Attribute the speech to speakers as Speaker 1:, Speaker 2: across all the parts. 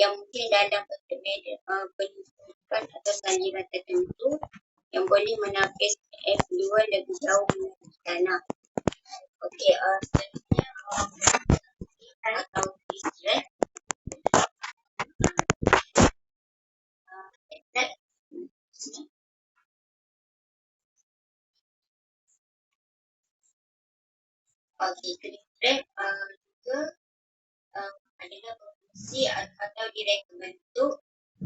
Speaker 1: yang mungkin dalam penunjukan atau saliran tertentu yang boleh menapis F2 lebih jauh menuju tanah. Okey, selanjutnya atau distress. Okey, distress juga adalah berfungsi atau direka bentuk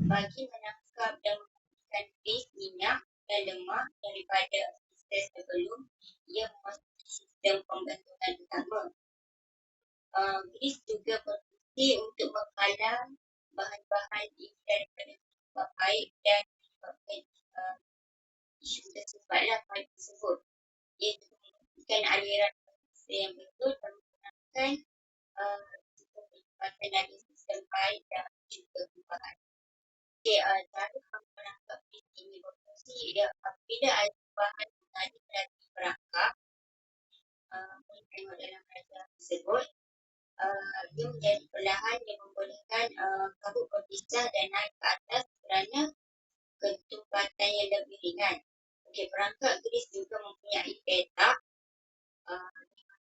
Speaker 1: bagi menangkap dan membersihkan grease, minyak dan lemak daripada sistem sebelum ia memasuki sistem pembentukan utama. Grease juga berfungsi untuk menghalang bahan-bahan ini daripada menyebab air dan menyebabkan isu tersumbatlah pipe tersebut. Ia juga memastikan aliran yang betul dan menggunakan sistem penempatan dari sistem pipe dan juga perubahan. Okey, cara menangkap grease ini berfungsi apabila air bahan mengalir melalui perangkap. Boleh tengok dalam diagram tersebut. Dia menjadi perlahan yang membolehkan kabut berpisah dan naik ke atas kerana ketumpatan yang lebih ringan. Okey, perangkap grease juga mempunyai petak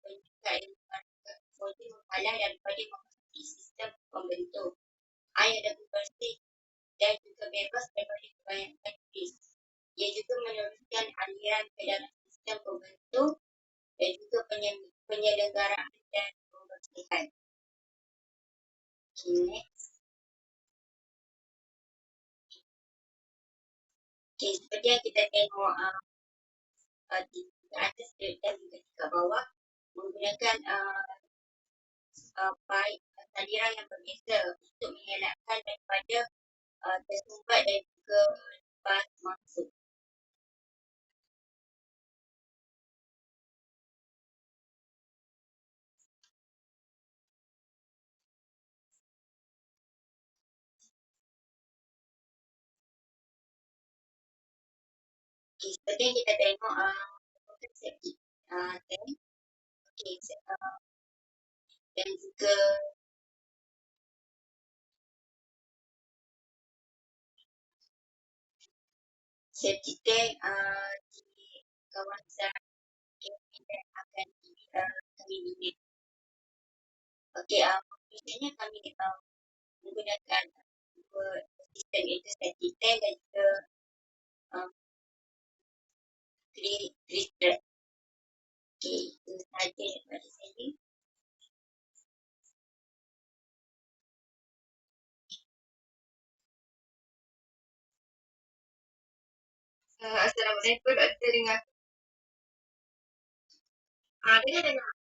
Speaker 1: penyekat yang boleh menghalang daripada memasuki sistem pembentuk. Air lebih bersih dan juga bebas daripada kebanyakan grease. Ia juga meneruskan aliran ke dalam sistem pembentuk dan juga penyelenggaraan dan pembersihan. Okay, next. Okay, seperti yang kita tengok di atas dan juga di bawah menggunakan pipe saliran yang berbeza untuk mengelakkan daripada tersumbat dan juga lepas masuk. Okay, seperti yang kita tengok septic tank. Okay, dan juga septic tank di kawasan yang akan kami unit. Okey, biasanya kami menggunakan dua sistem, iaitu septic tank dan juga grease trap. Okey, itu sahaja daripada saya. Assalamualaikum, Dr. Dengar. Dengar dengar.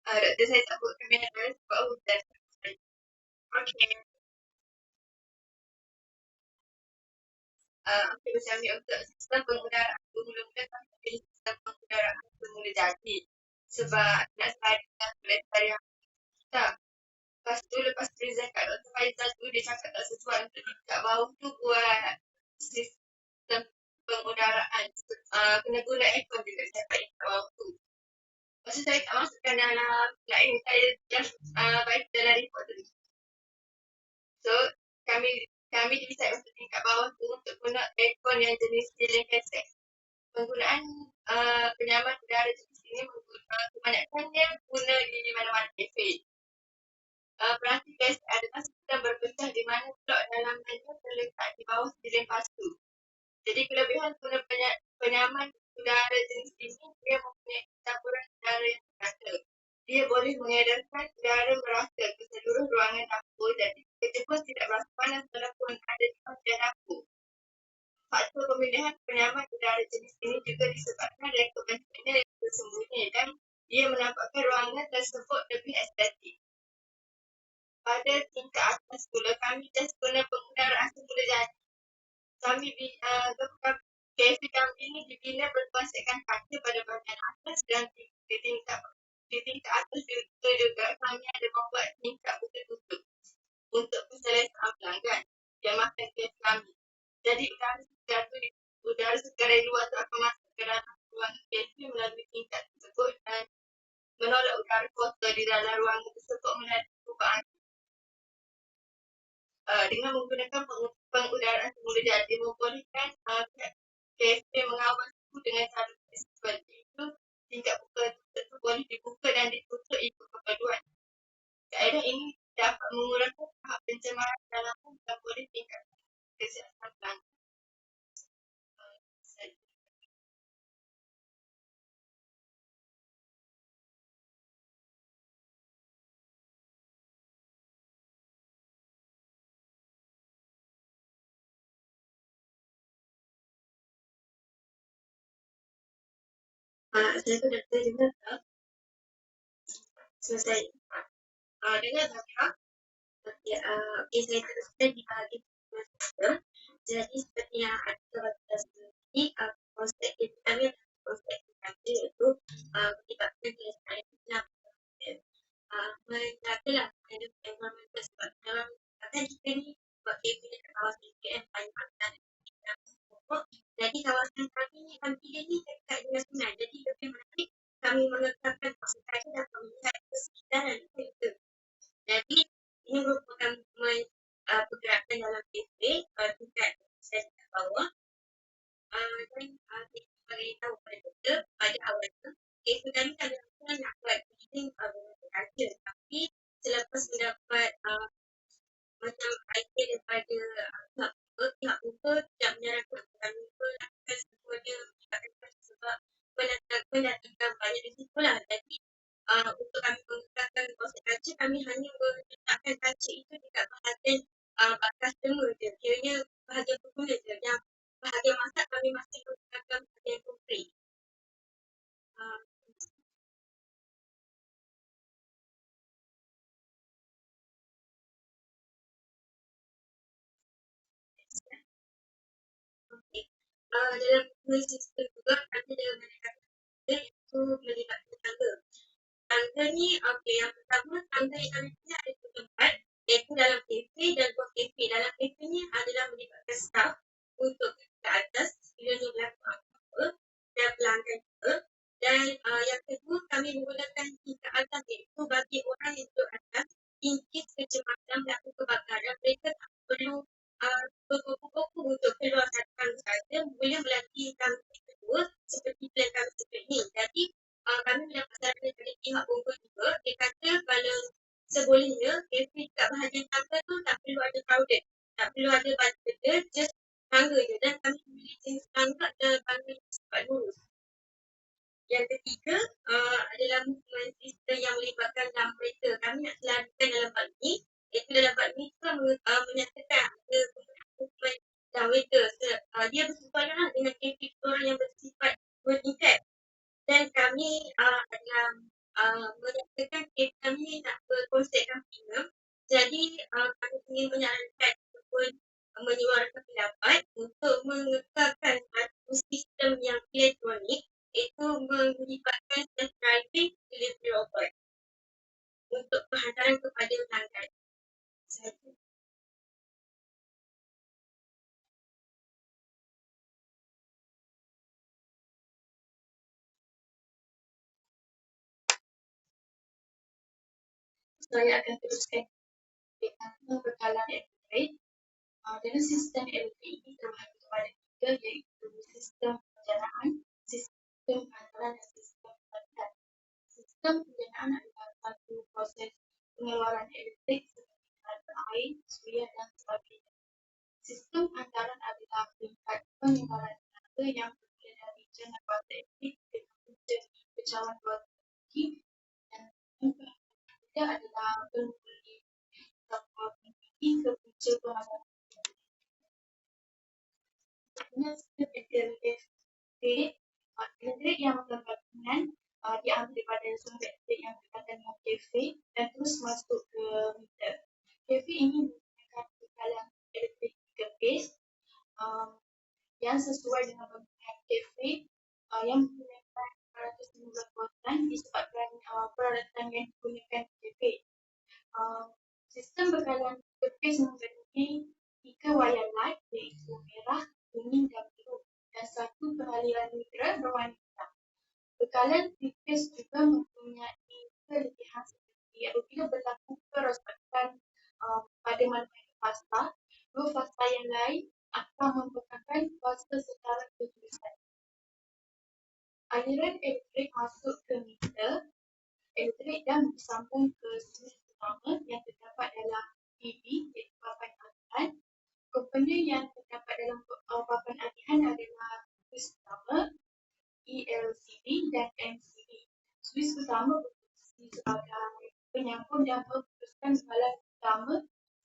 Speaker 1: Doktor saya sebut kamera sebab hutan. Okey. Okey, macam ni untuk sistem pengudaraan mula-mula kami pilih sistem pengudaraan bermula jadi. Sebab nak saringkan pelestarian kita. Lepas tu, lepas present kat Dr. Faizal tu, dia cakap tak sesuai untuk kat bawah tu buat sistem pengudaraan. Kena guna aircon juga dia cakap kat bawah tu. Lepas tu saya tak masukkan dalam lain, saya just baca dalam report tu. So, kami decide untuk tingkat bawah tu untuk guna aircon yang jenis ceiling headset. Penggunaan penyaman udara jenis ini kebanyakannya guna di mana-mana kafe. Peranti gas adalah sistem berpecah di mana blok dalamannya terletak di bawah ceiling pastu. Jadi kelebihan guna penyaman udara jenis ini, dia mempunyai campuran udara yang merata. Dia boleh mengedarkan udara merata ke seluruh ruangan dapur dan kerja pun tidak berasa panas walaupun ada di bahagian dapur. Faktor pemilihan penyaman udara jenis ini juga disebabkan dari kebentukannya yang tersembunyi dan ia menampakkan ruangan tersebut lebih estetik. Pada tingkat atas pula, kami just guna pengudaraan semula jadi. Kami kafe kami ini dibina berkonsepkan kaca pada bahagian atas dan di tingkat atas juga kami ada membuat tingkat tutup untuk keselesaan pelanggan yang makan kafe kami. Jadi udara segar dari luar tu akan masuk ke dalam ruangan kafe melalui tingkat tersebut dan menolak udara kotor di dalam ruangan tersebut melalui lubang. dengan menggunakan pengudaraan semula jadi membolehkan KFC mengawal suhu dengan cara fleksibel, iaitu tingkat buka tutup boleh dibuka dan ditutup ikut keperluan. Kaedah ini dapat mengurangkan tahap pencemaran dalam dan boleh tingkatkan kesihatan pelanggan. Saya tu dah dengar tak? Selesai. Dengar tak? Okay, saya teruskan di bahagian kedua. Jadi seperti yang ada pada tadi, konsep kami konsep kami iaitu menyebabkan kesan yang menjagalah environmental sebab dalam kata kita ni buat KP dekat kawasan KM paling pantai jadi kawasan kami ni kami ni dekat dengan sungai jadi lebih menarik kami mengekalkan konsentrasi dan pemilihan kesedaran kita. Jadi ini merupakan pergerakan dalam KP tingkat saya kat bawah dan kita beritahu kepada kita pada awalnya KP kami kadang-kadang nak buat meeting bekerja tapi selepas mendapat macam idea daripada pihak buka tidak menyarankan kami buka lakukan semuanya sebab mendatangkan banyak risiko lah jadi untuk kami menggunakan konsep kaca kami hanya meletakkan kaca itu dekat bahagian customer je kiranya bahagian pengguna je yang bahagian masak kami masih menggunakan bahagian konkret. Dalam sistem juga ada dalam iaitu melibatkan tangga. Tangga ni yang pertama tangga yang kami punya ada dua tempat iaitu dalam kafe dan luar kafe. Dalam kafe ni adalah melibatkan staff untuk ke atas bila ni berlaku apa-apa dan pelanggan juga. Dan yang kedua kami menggunakan tingkat atas iaitu bagi orang yang duduk atas in case kecemasan berlaku kebakaran mereka tak perlu berkuku-kuku untuk keluar satu tangga saja boleh melalui tangga kedua seperti plan kami seperti ni. Jadi kami mendapat saran daripada pihak Bogor juga dia kata kalau sebolehnya kafe kat bahagian tangga tu tak perlu ada crowded tak perlu ada benda just tangga je dan kami pilih jenis tangga dan tangga yang sifat lurus. Yang ketiga adalah movement system yang melibatkan dalam kereta. Kami nak selalukan dalam bab ni iaitu dalam bab ni kita menyatakan ada movement dalam kereta dia bersesuaian dengan kafe orang yang bersifat bertingkat dan kami adalah menyatakan kafe kami nak berkonsepkan premium jadi kami ingin menyarankan ataupun menyuarakan pendapat untuk mengekalkan satu sistem yang elektronik iaitu melibatkan self-driving delivery robot untuk penghantaran kepada pelanggan. Saya akan teruskan bekalan elektrik. Dalam sistem elektrik ini terbahagi kepada tiga iaitu sistem penjanaan, sistem penghantaran dan sistem penghantaran. Sistem penjanaan adalah satu proses pengeluaran elektrik seperti tenaga air, suria dan sebagainya. Sistem penghantaran adalah tingkat pengeluaran tenaga yang bermula dari jangka kuasa elektrik ke punca kecawan kuasa elektrik dan ketiga adalah bermula dari jangka tinggi ke punca penghantaran. Elektrik yang bergabungan diambil daripada sumber elektrik yang berkaitan dengan kafe dan terus masuk ke meter. Kafe ini menggunakan bekalan elektrik 3 phase yang sesuai dengan bangunan kafe yang menggunakan 415 voltan disebabkan peralatan yang digunakan kafe. Sistem bekalan 3 phase mempunyai 3 wayar light iaitu merah, kuning dan biru dan satu peraliran neutral berwarna hitam. Bekalan 3 phase juga mempunyai kelebihan seperti apabila berlaku kerosakan pada manfaat fasa, dua fasa yang lain akan merupakan fasa secara berterusan. Aliran elektrik masuk ke meter elektrik dan bersambung ke suis utama yang terdapat dalam PV iaitu papan aliran. Komponen yang terdapat dalam papan aliran adalah suis utama, ELCD dan MCB. Suis utama berfungsi sebagai penyambung dan memutuskan balas utama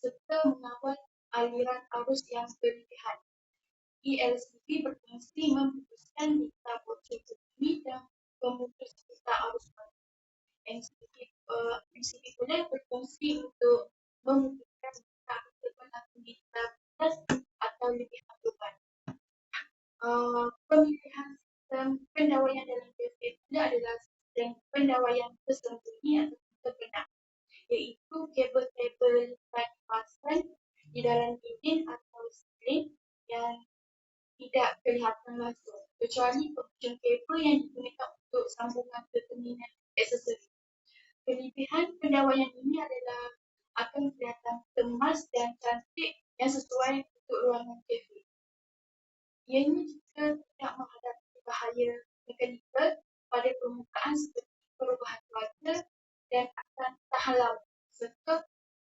Speaker 1: serta mengawal aliran arus yang berlebihan. ELCB berfungsi memutuskan litar bocor terkini dan memutus litar arus balik. MCB pula berfungsi untuk memutuskan litar berlaku litar atas atau lebihan beban. Pemilihan sistem pendawaian dalam KFA pula adalah sistem pendawaian tersembunyi atau terbenam, iaitu kabel-kabel yang dipasang di dalam dinding atau siling yang tidak kelihatan langsung, kecuali penghujung kabel yang digunakan untuk sambungan ke terminal aksesori. Kelebihan pendawaian ini adalah akan kelihatan kemas dan cantik yang sesuai untuk ruangan kafe. Ianya juga tidak menghadapi bahaya mekanikal pada permukaan seperti perubahan cuaca dan akan tahan lama, serta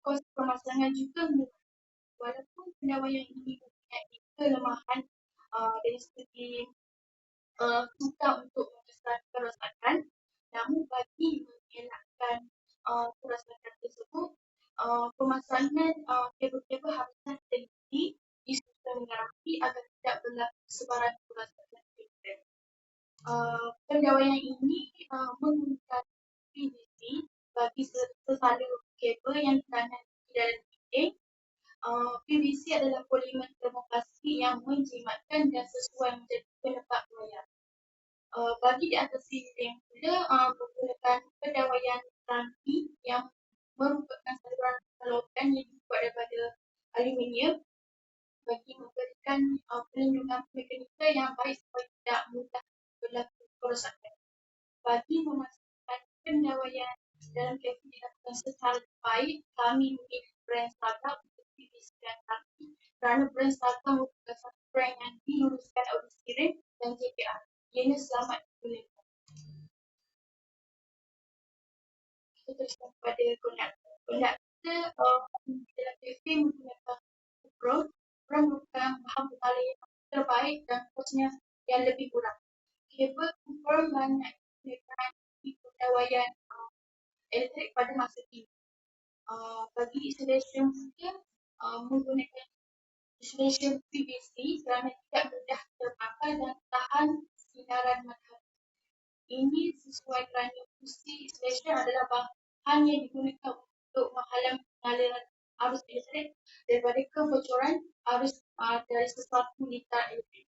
Speaker 1: kos pemasangan juga murah. Walaupun pendawaian ini mempunyai kelemahan dari segi susah untuk menyelesaikan kerosakan, namun bagi mengelakkan kerosakan tersebut, pemasangan kabel-kabel harusnya teliti di sistem rapi agar tidak berlaku sebaran kerosakan kabel. Pendawaian ini menggunakan PVC bagi sesalur kabel yang ditanam di dalam dinding. PVC adalah polimer termoplastik yang menjimatkan dan sesuai menjadi penepak wayar. Bagi di atas dinding pula menggunakan pendawaian ranti yang merupakan saluran logam yang dibuat daripada aluminium bagi memberikan perlindungan mekanikal yang baik supaya tidak mudah berlaku kerosakan. Bagi memastikan pendawaian dalam kafe dilakukan secara baik, kami memilih brand startup untuk PVC dan ranti kerana brand startup merupakan satu brand yang diluluskan audisi RIM dan JPR. Ianya selamat digunakan. Kita teruskan kepada konduktor. Konduktor dalam kafe menggunakan kupron. Kupron merupakan bahan bertala yang terbaik dan kosnya yang lebih murah. Kabel kupron banyak digunakan di pendawaian elektrik pada masa kini. Bagi insulation juga menggunakan insulation PVC kerana tidak mudah terbakar dan tahan sinaran matahari. Ini sesuai kerana fungsi insulation adalah bahan yang digunakan untuk menghalang pengaliran arus elektrik daripada kebocoran arus dari sesuatu litar elektrik.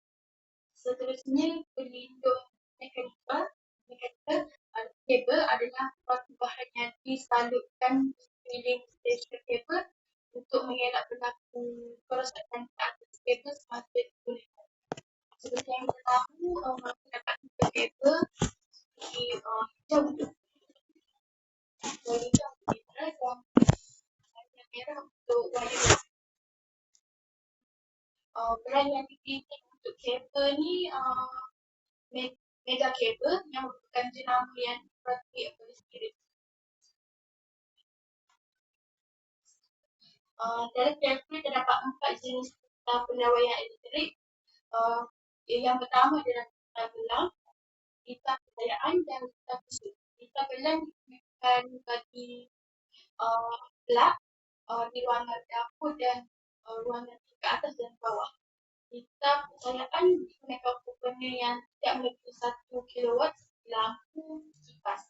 Speaker 1: Seterusnya, pelindung mekanikal kabel adalah suatu bahan yang disalurkan sekeliling stesen kabel untuk mengelak berlaku kerosakan ke atas kabel semasa digunakan. Seperti yang kita tahu, terdapat tiga kabel seperti hijau untuk meter dan merah untuk wire. Brand yang dipilih untuk kabel ni Mega Kabel yang merupakan jenama yang diperhati oleh Spirit. Dalam kabel terdapat 4 jenis pendawaian elektrik. Yang pertama adalah litar gelang, litar percayaan dan litar kusut. Litar gelang digunakan bagi plug di ruangan dapur dan ruangan tingkat atas dan bawah. Litar percayaan digunakan komponen yang tidak melebihi 1 kilowatt lampu kipas.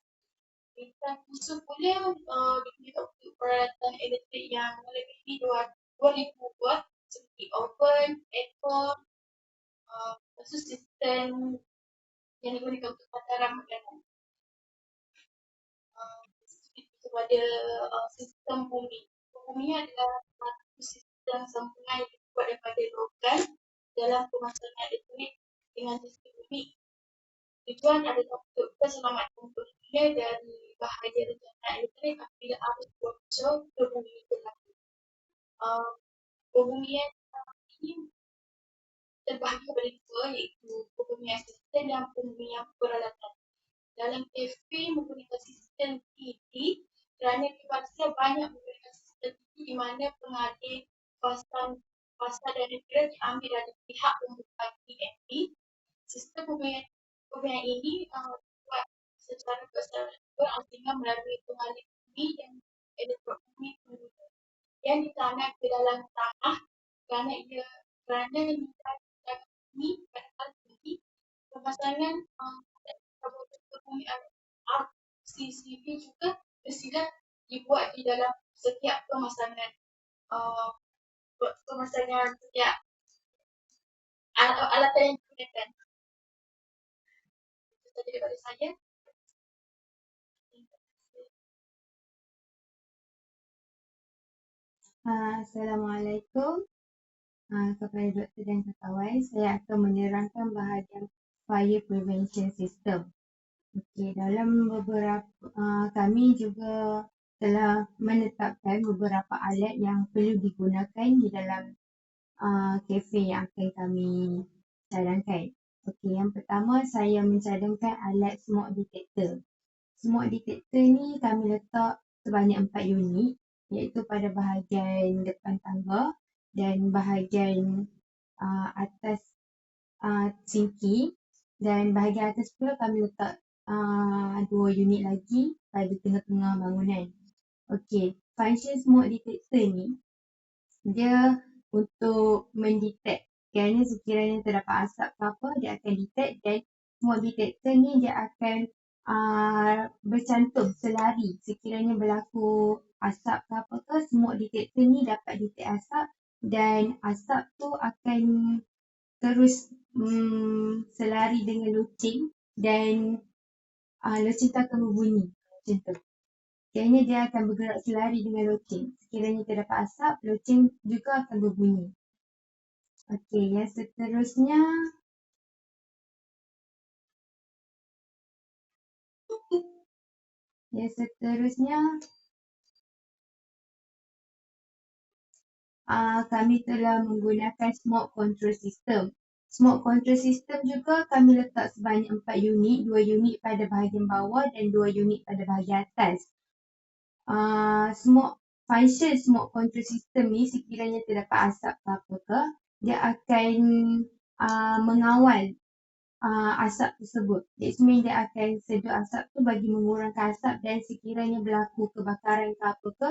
Speaker 1: Litar kusut pula digunakan untuk peralatan elektrik yang melebihi 2000 watt seperti oven, aircon, sistem yang digunakan untuk hantaran makanan. Kepada sistem bumi. Bumi adalah satu sistem sambungan yang dibuat daripada logam dalam pemasangan elektrik dengan sistem bumi. Tujuan adalah untuk keselamatan pengguna dari bahaya rencanan elektrik apabila arus bocor ke bumi berlaku. Pembumian ini terbahagi pada dua, iaitu pembumian sistem dan pembumian peralatan. Dalam kafe menggunakan sistem TD kerana dipaksa banyak menggunakan sistem TD di mana pengadil fasa dan negara diambil dari pihak pembuka PNP. Sistem pembumian ini dibuat secara bersamaan sehingga melalui pengalih bumi dan elektrobumi penduduk yang ditanam ke dalam tanah kerana nilai bumi pada tinggi pemasangan bumi RCCB juga bersila dibuat di dalam setiap pemasangan setiap alatan yang digunakan. Itu saja daripada saya.
Speaker 2: Assalamualaikum kepada doktor dan kawan. Saya akan menerangkan bahagian fire prevention system. Okey, dalam beberapa kami juga telah menetapkan beberapa alat yang perlu digunakan di dalam kafe yang akan kami cadangkan. Okey, yang pertama saya mencadangkan alat smoke detector. Smoke detector ni kami letak sebanyak 4 unit, iaitu pada bahagian depan tangga dan bahagian atas sinki, dan bahagian atas pula kami letak 2 unit lagi pada tengah-tengah bangunan. Okey, function smoke detector ni dia untuk mendetect kerana sekiranya terdapat asap ke apa, dia akan detect, dan smoke detector ni dia akan bercantum selari sekiranya berlaku asap ke apa ke, smoke detector ni dapat detect asap dan asap tu akan terus selari dengan loceng dan loceng tu akan berbunyi macam tu. Kerana dia akan bergerak selari dengan loceng. Sekiranya terdapat asap, loceng juga akan berbunyi. Okey, yang seterusnya kami telah menggunakan smoke control system. Smoke control system juga kami letak sebanyak 4 unit, 2 unit pada bahagian bawah dan 2 unit pada bahagian atas. Function smoke control system ni sekiranya terdapat asap ke apa ke, dia akan mengawal asap tersebut. That means dia akan sedut asap tu bagi mengurangkan asap, dan sekiranya berlaku kebakaran ke apa ke,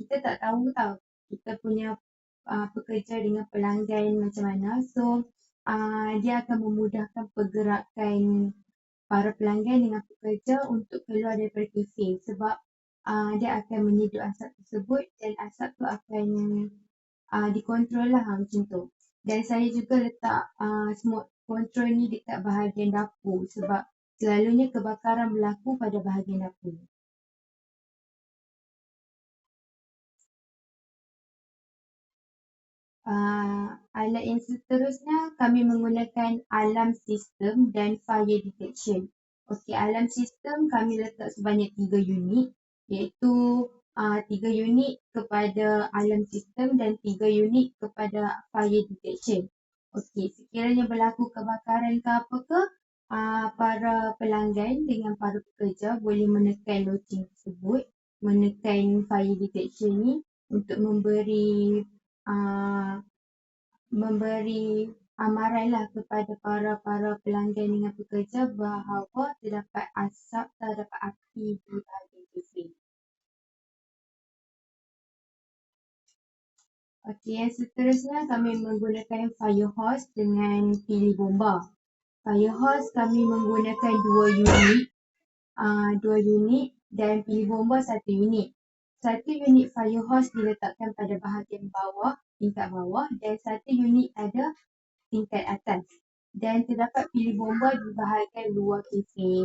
Speaker 2: kita tak tahu tau kita punya pekerja dengan pelanggan macam mana. So dia akan memudahkan pergerakan para pelanggan dengan pekerja untuk keluar daripada kafe, sebab dia akan menyedut asap tersebut dan asap tu akan dikontrol lah macam tu. Dan saya juga letak smoke control ni dekat bahagian dapur sebab selalunya kebakaran berlaku pada bahagian dapur. Alat yang seterusnya kami menggunakan alarm system dan fire detection. Okey, alarm system kami letak sebanyak 3 unit, iaitu 3 unit kepada alarm system dan 3 unit kepada fire detection. Okey, sekiranya berlaku kebakaran ke apa ke, para pelanggan dengan para pekerja boleh menekan loceng tersebut, menekan fire detection ni untuk memberi amaran lah kepada para pelanggan dengan pekerja bahawa terdapat asap, terdapat api di bahagian kafe. Okey, yang seterusnya kami menggunakan fire hose dengan pilih bomba. Fire hose kami menggunakan 2 unit dan pilih bomba 1 unit. 1 unit fire hose diletakkan pada bahagian bawah, tingkat bawah, dan 1 unit ada tingkat atas. Dan terdapat pilih bomba di bahagian luar kafe.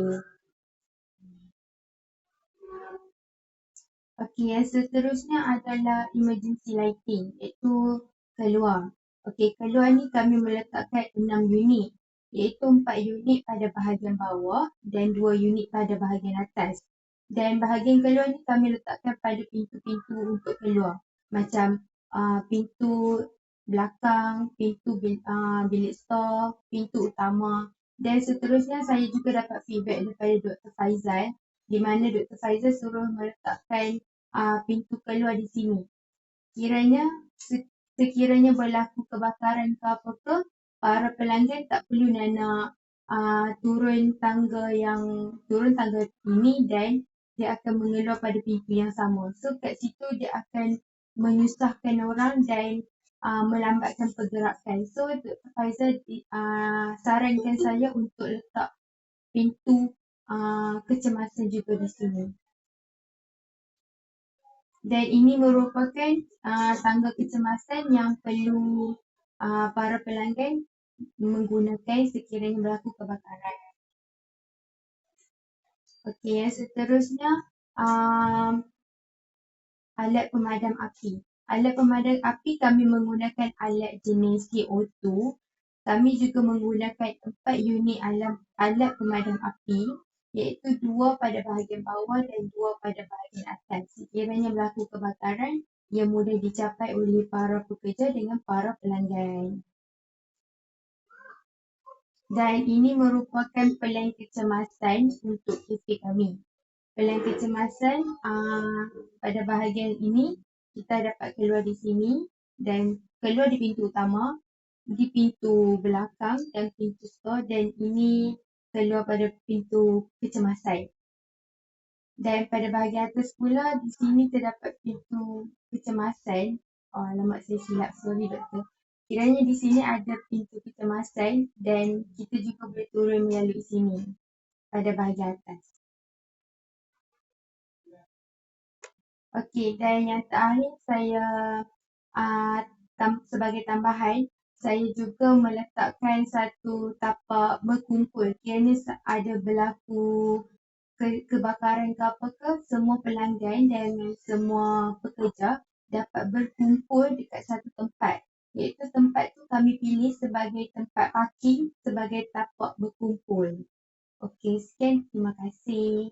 Speaker 2: Okey, yang seterusnya adalah emergency lighting, iaitu keluar. Okey, keluar ni kami meletakkan 6 unit, iaitu 4 unit pada bahagian bawah dan 2 unit pada bahagian atas. Dan bahagian keluar ni kami letakkan pada pintu-pintu untuk keluar. Macam pintu belakang, pintu bilik stor, pintu utama dan seterusnya. Saya juga dapat feedback daripada Dr. Faizal di mana Dr. Faizal suruh meletakkan pintu keluar di sini. Kiranya sekiranya berlaku kebakaran ke apa ke, para pelanggan tak perlu nak turun tangga ini dan dia akan mengeluar pada pintu yang sama. So kat situ dia akan menyusahkan orang dan melambatkan pergerakan. So Dr. Faizal sarankan saya untuk letak pintu kecemasan juga di sini. Dan ini merupakan tangga kecemasan yang perlu para pelanggan menggunakan sekiranya berlaku kebakaran. Okey, yang seterusnya alat pemadam api. Alat pemadam api kami menggunakan alat jenis CO2. Kami juga menggunakan 4 unit alat pemadam api iaitu 2 pada bahagian bawah dan 2 pada bahagian atas. Sekiranya berlaku kebakaran yang mudah dicapai oleh para pekerja dengan para pelanggan. Dan ini merupakan pelan kecemasan untuk kafe kami. Pelan kecemasan pada bahagian ini kita dapat keluar di sini dan keluar di pintu utama, di pintu belakang dan pintu store dan ini keluar pada pintu kecemasan. Dan pada bahagian atas pula di sini terdapat pintu kecemasan. Alamak saya silap, sorry doktor. Kiranya di sini ada pintu kecemasan dan kita juga boleh turun melalui sini pada bahagian atas. Okey, dan yang terakhir saya sebagai tambahan, saya juga meletakkan satu tapak berkumpul. Kiranya ada berlaku kebakaran ke apa ke, semua pelanggan dan semua pekerja dapat berkumpul dekat satu tempat. Iaitu tempat tu kami pilih sebagai tempat parking sebagai tapak berkumpul. Okey, sekian. Terima kasih.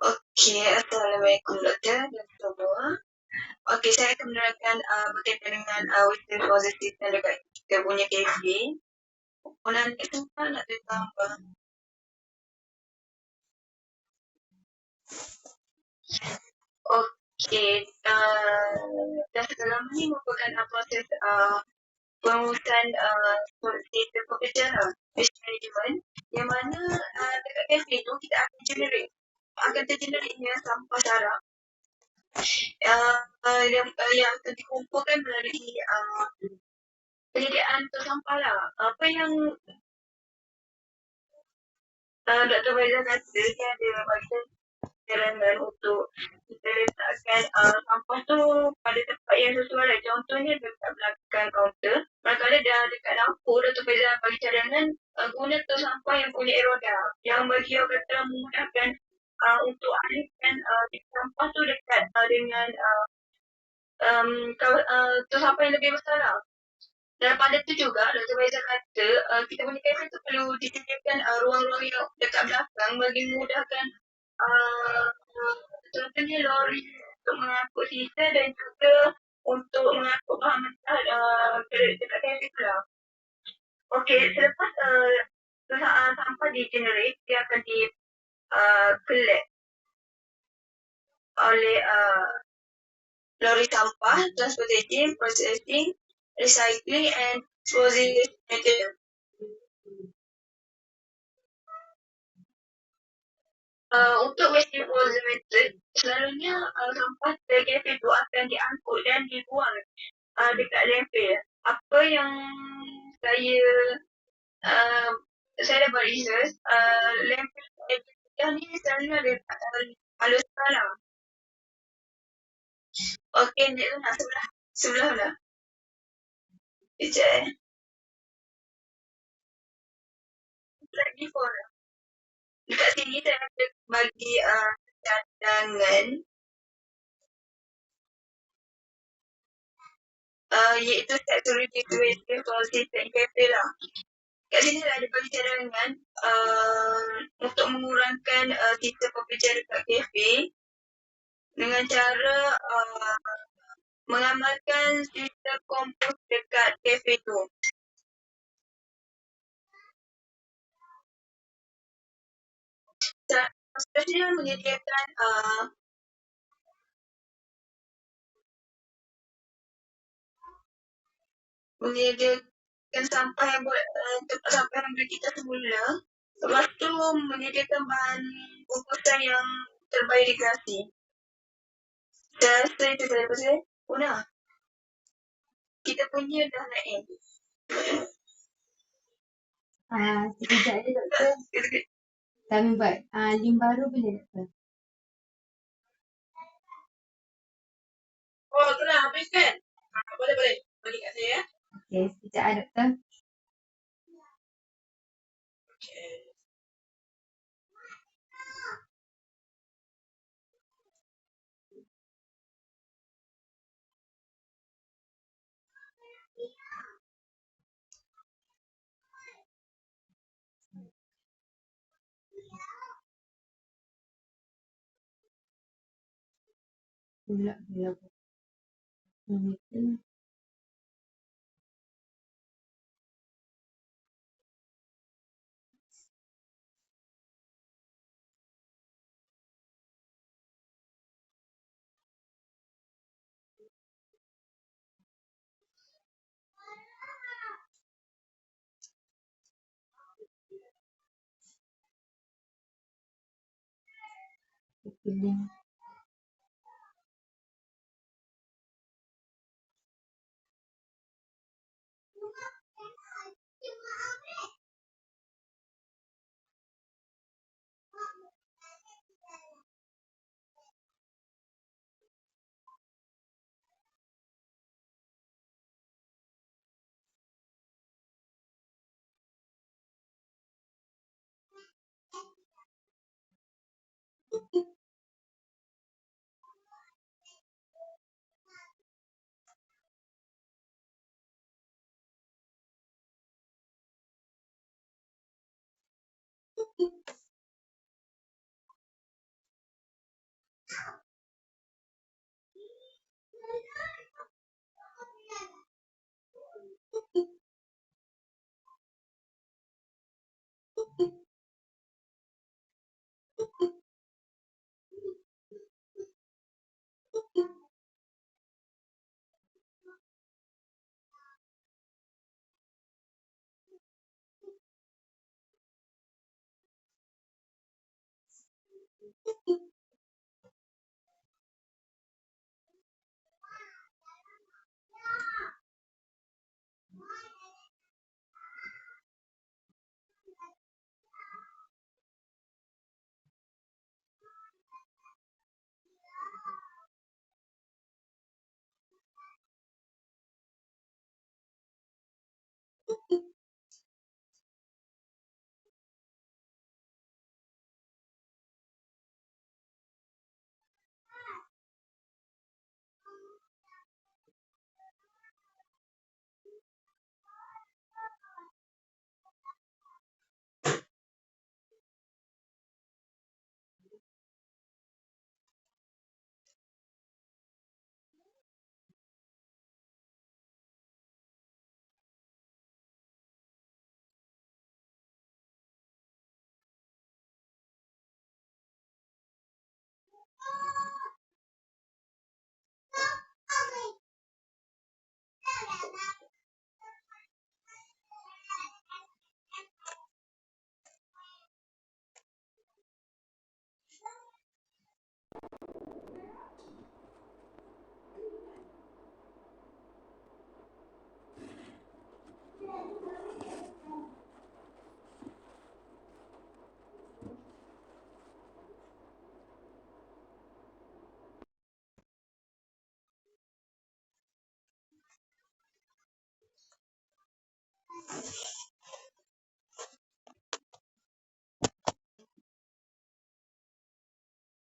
Speaker 1: Okey, Assalamualaikum Doktor dan semua. Okey, saya akan menerangkan berkaitan dengan whistle closet system dekat kita punya kafe. Nanti semua nak ditambah. Okey, dah selama ni merupakan proses pengurusan sistem pekerja waste management yang mana dekat kafe tu kita akan tergenerate sampah sarap yang akan dikumpulkan melalui penyediaan tong sampah lah. Apa yang Dr. Faizal kata, dia ada bagian cadangan untuk kita letakkan sampah tu pada tempat yang sesuai lah. Contohnya dekat belakang kaunter. Manakala dah dekat dapur, Dr. Faizal bagi cadangan guna tong sampah yang punya roda yang bagi orang kata memudahkan untuk alihkan sampah tu dekat dengan tong sampah yang lebih besar lah. Dan pada tu juga Dr. Faizal kata kita punya kafe tu perlu disediakan ruang-ruang yang dekat belakang bagi memudahkan contohnya lori untuk mengangkut sisa dan juga untuk mengangkut bahan mentah dekat kafe tu lah. Okey, selepas sampah di-generate, dia akan di-collect oleh lori sampah, transportation, processing, recycling and disposing method. Untuk waste disposal method, selalunya sampah dari kafe itu akan diangkut dan dibuang dekat landfill. Apa yang saya dapat research, landfill ni selalunya ada halus lah. Okey, ni lah sebelah lah. Sekejap Slide before lah. Dekat sini saya ada bagi cadangan iaitu security policy dan cafe lah. Kat sini lah dia bagi cadangan untuk mengurangkan kita pembicara kat kafe dengan cara mengamalkan sistem kompos dekat kafe tu. Seterusnya menyediakan sampah yang buat tempat sampah yang boleh kita semula. Lepas tu menyediakan bahan bungkusan yang terbiodegradasi. Saya rasa itu saja pasal Una. Kita punya dah naik.
Speaker 2: Sekejap je doktor. Kami buat link baru boleh doktor?
Speaker 1: Oh, tu dah habis kan? Boleh. Bagi kat saya.
Speaker 2: Okey, sekejap doktor.
Speaker 1: Okay.
Speaker 2: Pula dia buat. Ini tu. Link.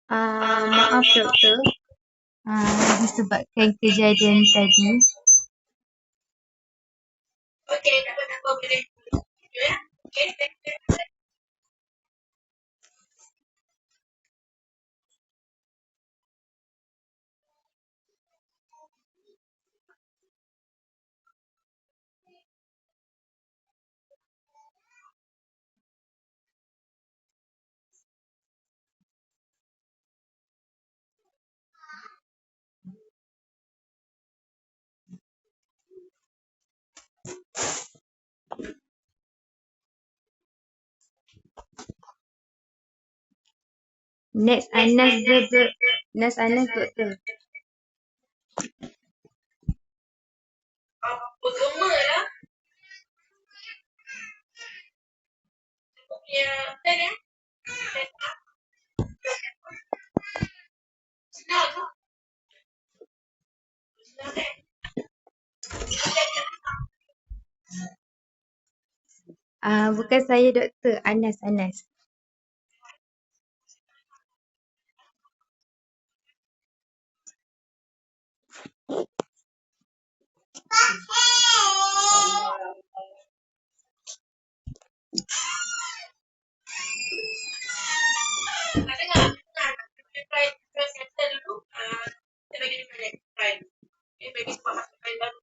Speaker 2: Maaf doktor, disebabkan kejadian tadi
Speaker 1: Okay, tak apa-apa boleh. Ya. Okay, thank you.
Speaker 2: Next, Next, Anas doktor.
Speaker 1: Bergema lah. Punya pen ya. Senang tak? Senang kan?
Speaker 2: Bukan saya doktor, Anas.
Speaker 1: Ada tak? Kita try center dulu. Kita bagi dia try. Bagi semua masukan baru.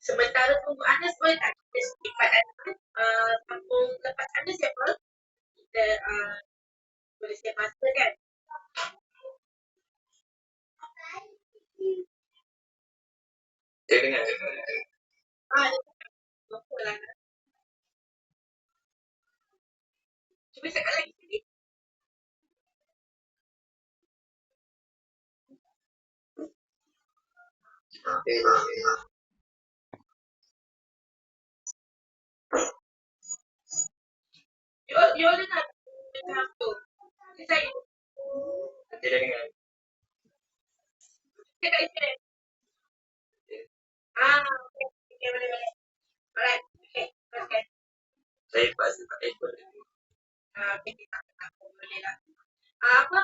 Speaker 1: Sementara tunggu Anas boleh tak kita sifat Anas kampung tempat Anas siapa? Kita boleh siap masa kan? Dia dengar. Dia lupa lah. Cuba cakap lagi sikit. You dengar tu. Saya. Dia dengar. Cakap isi. Okay. Okay, boleh. Alright. Okay, teruskan. Saya pasti tak ikut. Okay, tak boleh lah. Apa?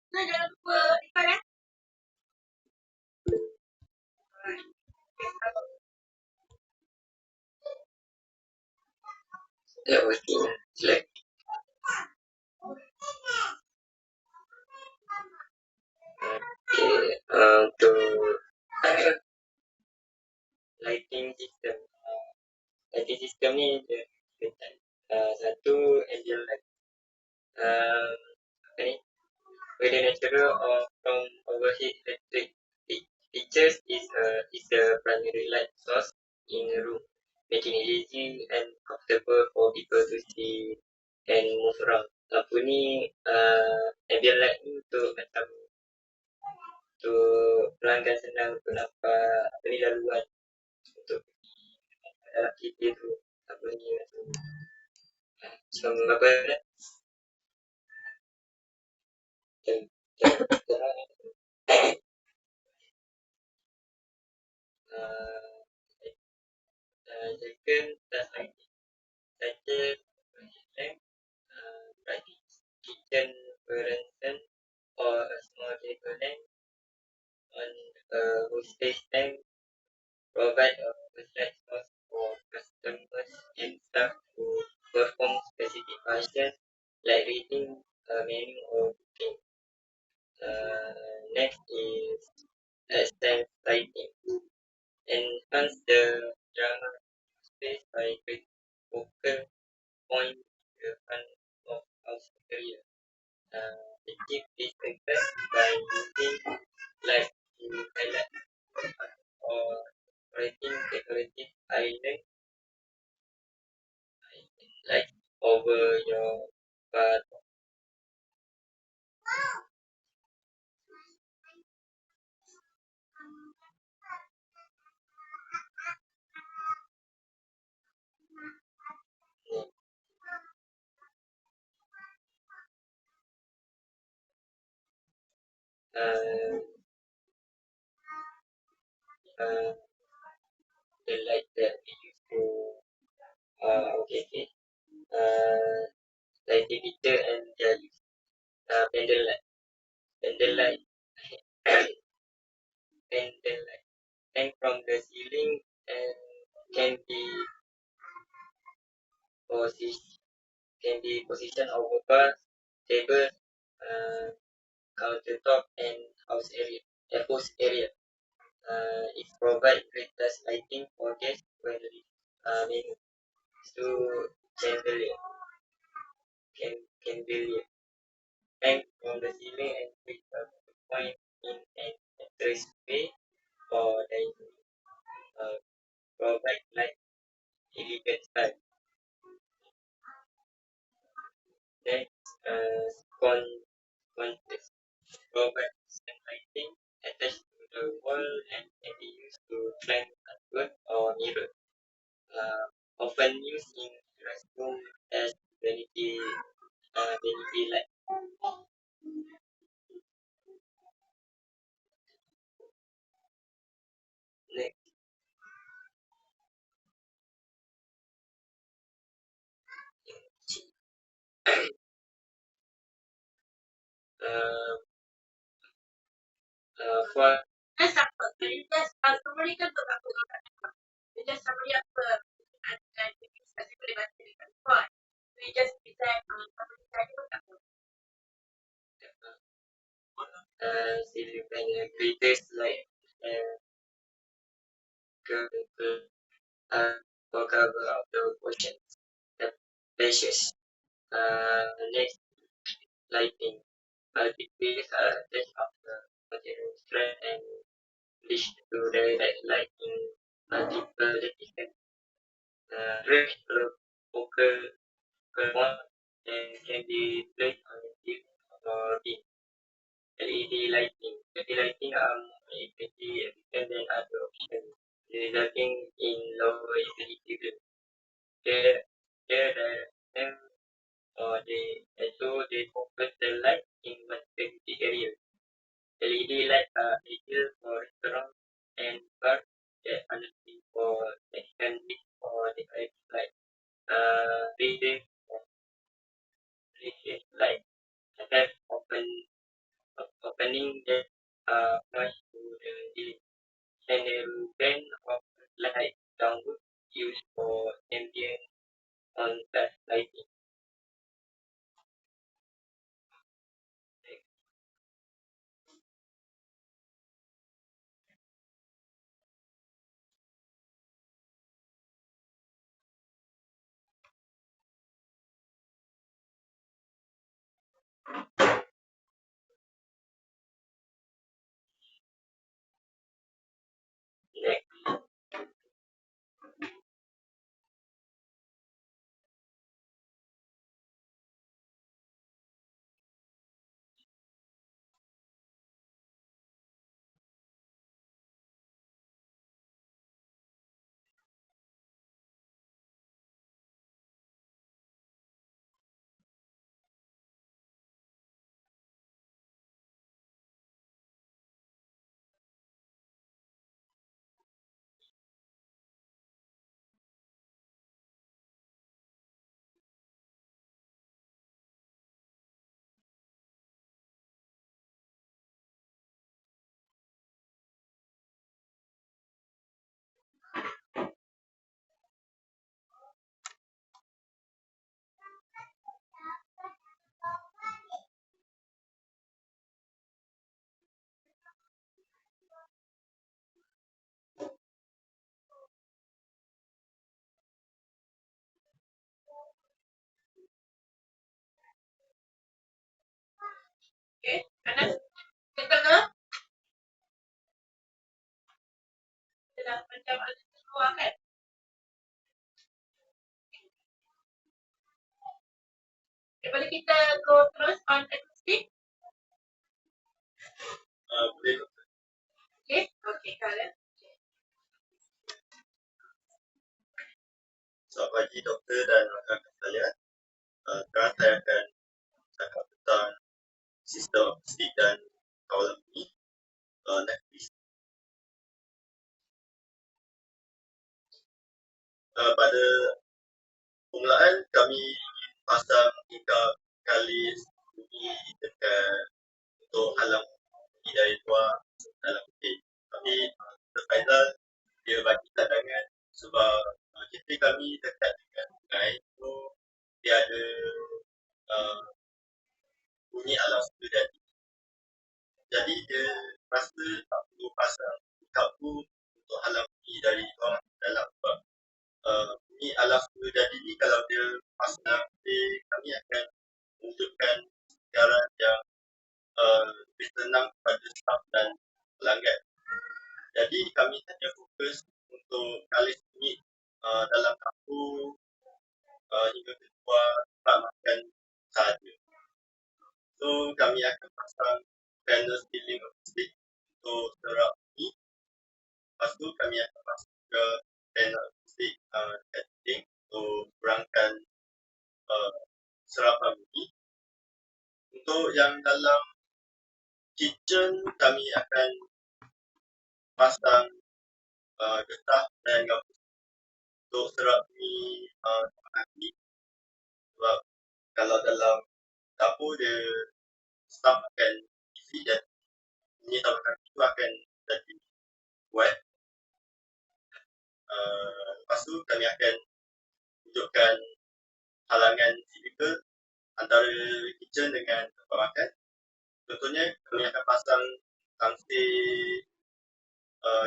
Speaker 1: Jangan lupa ikut eh. Alright. Okay, betul. Select. Okay, untuk lighting system. Lighting system ni dia satu ambient light. Apa ni? Whether natural or from overhead electric features is the primary light source in a room, making it easy and comfortable for people to see and move around. Apa ni ambient light ni untuk macam
Speaker 3: untuk pelanggan senang untuk nampak apa ni laluan untuk dalam kita tu apa ni tu macam apa ni second plus lighting title practice kitchen furniture or a small table lamp on a workspace lamp provide a personalized house for customers and staff to perform specific functions like reading a menu or booking. Next is extend lighting. Enhance the drama space by creating focal point in the front of house area. Achieve this effect by using light to highlight or creating decorative island light over your bath. Uh, the light that we use to okay. Light emitter and their use. Candle light, candle light, hang from the ceiling and can be positioned over bars, tables, countertop, and house area. It provides greater lighting for guests when menu to chandelier, candelier, hang from the ceiling and create a point in an entranceway for dining. Provide light elegant style. Next, contrast. Provide some lighting attached to the wall and can be used to climb upward or mirror. Often used in restroom as vanity light. Next, for the greatest light for cover of the ocean. The precious. Next, lighting. Multiple attached of the material strand and dish to direct light in multiple directions. Red focal point and can be placed on the tip or beam. LED lighting. LED lighting are more efficient than other options, resulting in lower utility bill. They or they focus the light in one specific area. LED lights are ideal for restaurants and bars that are looking for extended or decorative light. Radiant light have opening that much to the ceiling, and a band of light downward used for ambient contrast lighting. Next,
Speaker 1: Okey, kanan. Yang tengah. Adalah macam ada keluar kan. Okay, boleh kita go terus on acoustic?
Speaker 3: Boleh.
Speaker 1: Okay, okay, Karen.
Speaker 3: Selamat pagi doktor dan rakan-rakan sekalian. Sekarang saya akan cakap tentang sistem akustik dan kawalan bunyi. Next please. Pada permulaan kami pasang tingkap kalis bunyi dekat untuk halang bunyi dari luar dalam bilik. Tapi Dr. Faizal dia bagi cadangan sebab kita kami dekat dengan sungai, so dia ada bunyi alam semula jadi dia rasa tak perlu pasang tingkap tu untuk halang bunyi dari luar dalam sebab bunyi alam semula jadi ni kalau dia pasang kami akan wujudkan siaran yang lebih tenang kepada staf dan pelanggan. Jadi kami hanya fokus untuk kalis bunyi dalam kampung hingga keluar tempat makan sahaja. So kami akan pasang panel ceiling akustik untuk serap bunyi. Lepas tu kami akan pasang ke panel akustik dekat dinding untuk kurangkan serapan bunyi. Untuk yang dalam kitchen kami akan pasang getah dan gabus untuk serap bunyi nanti. Sebab kalau dalam dapur dia staf akan isi dan bunyi tabakan itu akan jadi kuat. Lepas tu kami akan wujudkan halangan fizikal antara kitchen dengan tempat makan. Contohnya kami akan pasang tangsi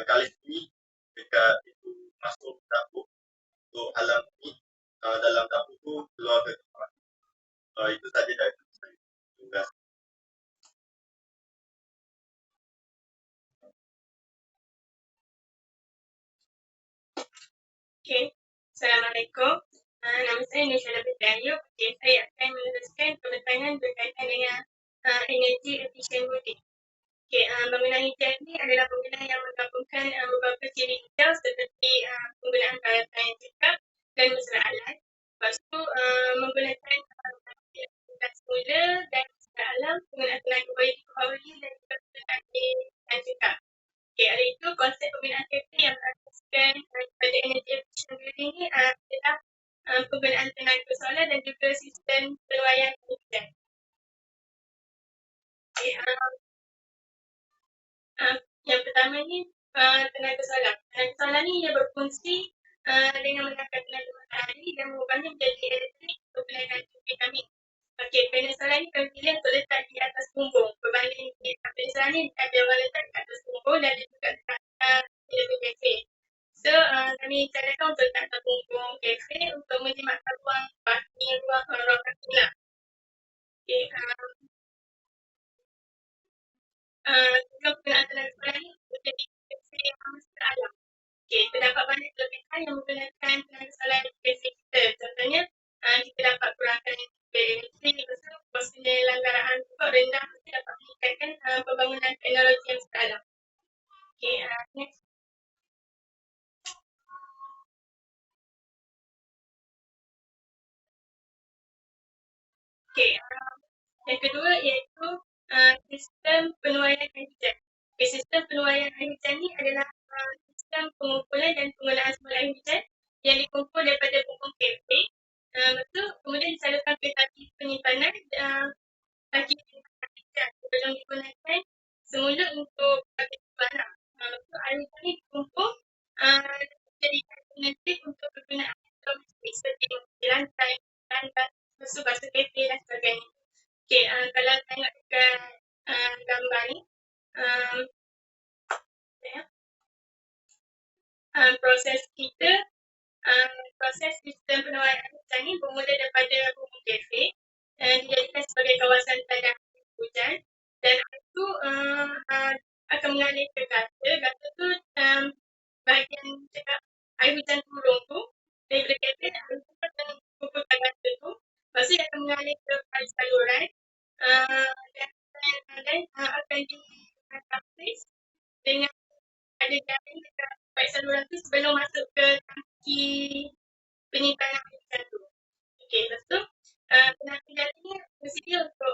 Speaker 3: kalis bunyi dekat pintu masuk dapur untuk halang bunyi dalam dapur tu keluar ke tempat makan. Itu saja dari saya. Terima kasih.
Speaker 1: Okay, Assalamualaikum. Nama saya Nisha Dabidayu. Okay, saya akan meneruskan pembentangan berkaitan dengan energi efisien building. Okay, bangunan hijau ini adalah bangunan yang menggabungkan beberapa ciri hijau seperti penggunaan peralatan yang cekap dan mesra alam. Lepas tu menggunakan gas semula dan mesra alam, penggunaan tenaga hourly dan juga penggunaan air dan cekap. Okay, hari itu konsep pembinaan kereta yang berasaskan pada energi efisien building ini adalah penggunaan tenaga solar dan juga sistem penuaian hujan. Okay, yang pertama ni tenaga solar. Tenaga solar ni ia berfungsi dengan menggunakan tenaga matahari dan mengubahnya menjadi elektrik untuk pelayanan kami. Okey, panel solar ni kami pilih untuk letak di atas bumbung. Berbanding panel solar ni ada orang letak di atas bumbung dan ada juga dekat kafe. So, kami cadangkan untuk letak atas bumbung kafe untuk menjimatkan ruang parking, ruang parking lah. Okey, penggunaan tenaga solar ni menjadi kafe yang mesra alam. Okey, terdapat banyak kelebihan yang menggunakan tenaga solar di kafe kita. Contohnya, kita dapat kurangkan energi, kos penyelenggaraan juga rendah, kita dapat meningkatkan pembangunan teknologi yang mesra alam. Okey, next. Okey, yang kedua iaitu sistem penuaian air hujan. Okay, sistem penuaian air hujan ni adalah sistem pengumpulan dan penggunaan sumber air hujan yang dikumpul daripada bumbung kafe. Lepas tu kemudian disalurkan ke tangki penyimpanan tangki penyimpanan hujan sebelum digunakan semula untuk barang. Lepas tu air hujan ni dikumpul dijadikan alternatif untuk kegunaan domestik seperti di lantai, basuh kafe dan sebagainya. Okay, kalau tengok dekat gambar ni, proses kita, proses sistem penuaian air hujan ni bermula daripada bumbung kafe, dijadikan sebagai kawasan tadah hujan. Dan aku akan mengalir ke gutter. Gutter tu bahagian cakap air hujan turun tu, daripada kereta air hujan dan kumpulkan gutter tu. Lepas tu dia akan mengalir ke saluran. Dan akan ditapis dengan ada jaring dekat saluran tu sebelum masuk ke tangki penyimpanan air hujan tu. Okey, lepas tu penampilan ni mesti untuk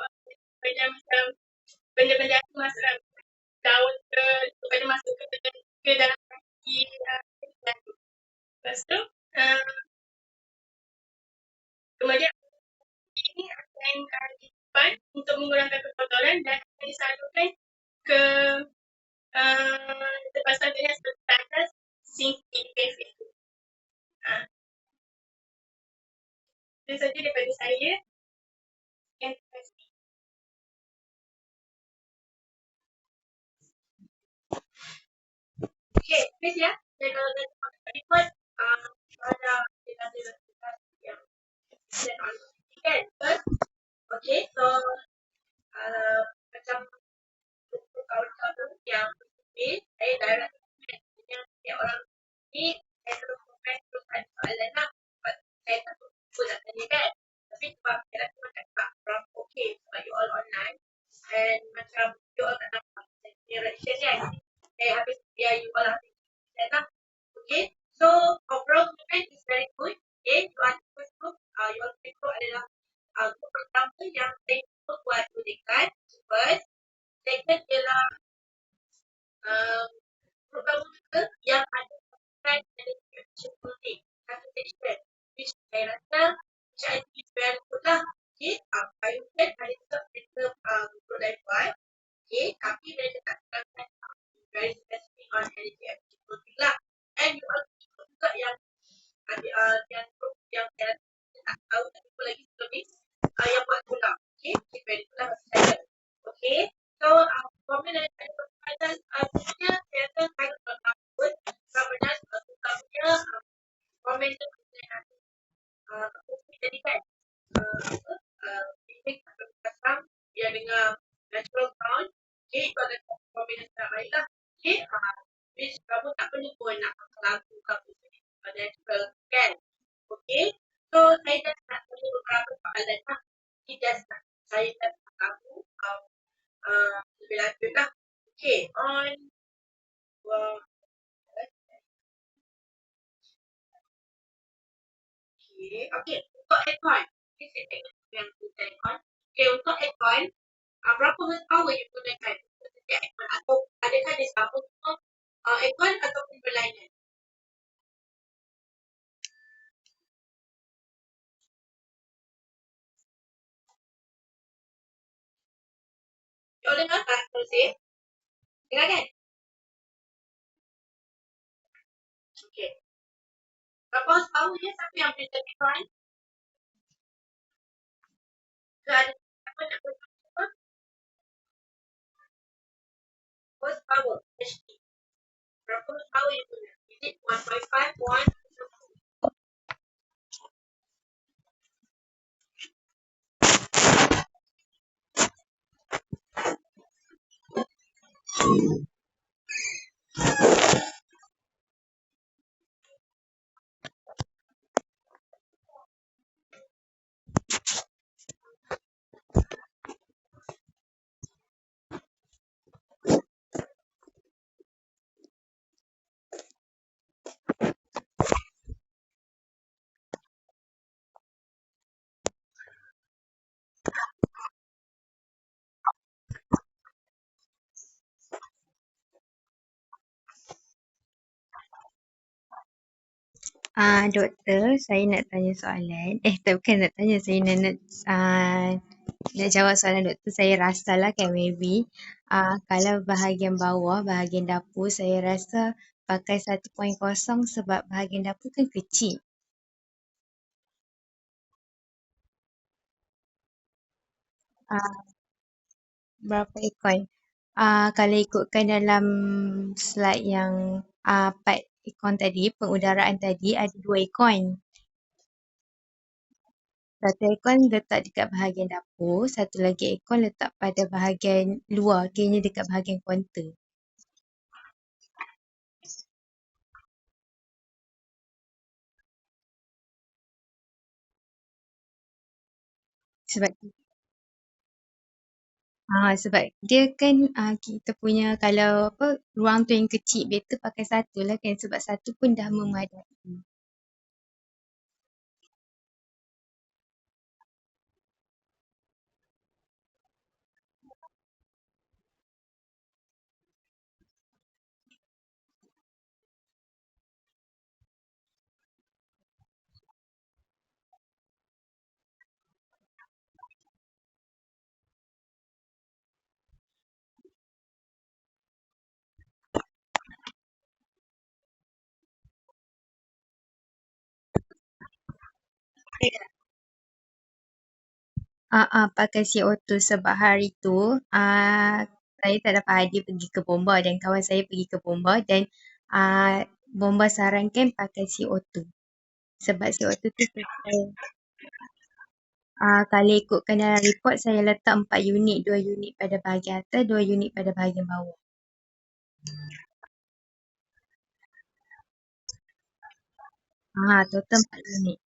Speaker 1: pada macam benda-benda tu masuk dalam daun ke pada masuk ke dalam tangki air hujan tu. Lepas tu kemudian ini akan disimpan untuk mengurangkan kekotoran dan akan disalurkan ke tempat selanjutnya seperti atas sink di kafe tu. Itu saja daripada saya. Terima kasih. Okay, please ya. Saya kalau dah record, ada yang set on. Kan? Okay, so macam kawan-kawan yang saya direct dengan setiap orang ni, saya terus komen terus ada soalan lah. Sebab saya tak tahu nak tanya kan. Tapi sebab saya rasa macam tak berapa okay sebab you all online and macam you all tak nampak saya reaction kan. Saya habis biar you all habis lah. Okay, so overall comment is very good. Okay, you all first group, you all first group adalah group pertama yang saya buat udikan. First, second ialah program yang ada kan ada action building presentation which saya rasa macam is very good lah. Okay, I can ada juga kita group life one. Okay, tapi mereka tak terangkan very specific on energy action building lah. And you all juga yang yang group yang saya tak tahu tapi pun lagi sebelum ni yang buat tulang. Okay, very good lah bagi saya. Okay, so komen dan pertanyaan selanjutnya saya akan tanya tentang pun kemudian utamanya komen tu aku tadi kan ini akan pasang dia dengan natural sound. Okay, itu ada komen yang tak baik lah. Okay, which kamu tak perlu pun nak lagu kamu natural kan. Okay, so saya dah nak tanya beberapa soalan lah. Saya dah nak tahu lebih lanjut lah. Okay, on okay, untuk aircon. Okay, saya tengok yang untuk aircon. Okay, untuk aircon, berapa horsepower you gunakan untuk setiap aircon? Atau adakah dia sama untuk aircon ataupun berlainan? You dengar tak? Terus dengar kan? Okay. Berapa horsepower dia? Siapa yang beri aircon? Ke ada apa nak berapa? Horsepower, HP. Berapa horsepower you guna? Is it 1.5, 1?
Speaker 2: Doktor, saya nak tanya soalan. Tak bukan nak tanya, saya nak jawab soalan doktor. Saya rasalah kan maybe kalau bahagian bawah, bahagian dapur, saya rasa pakai 1.0 sebab bahagian dapur kan kecil. Berapa ekor? Kalau ikutkan dalam slide yang part ikon tadi, pengudaraan tadi ada 2 ekor. Satu aircon letak dekat bahagian dapur, satu lagi aircon letak pada bahagian luar, kiranya dekat bahagian kaunter. Sebab sebab dia kan kita punya kalau apa ruang tu yang kecil, better pakai satu lah kan, sebab satu pun dah memadai. Pakai CO2 sebab hari tu saya tak dapat hadiah pergi ke Bomba dan kawan saya pergi ke Bomba dan Bomba sarankan pakai CO2 sebab CO2 tu kalau ikutkan dalam report saya letak 4 unit, 2 unit pada bahagian atas, 2 unit pada bahagian bawah. Total 4 unit.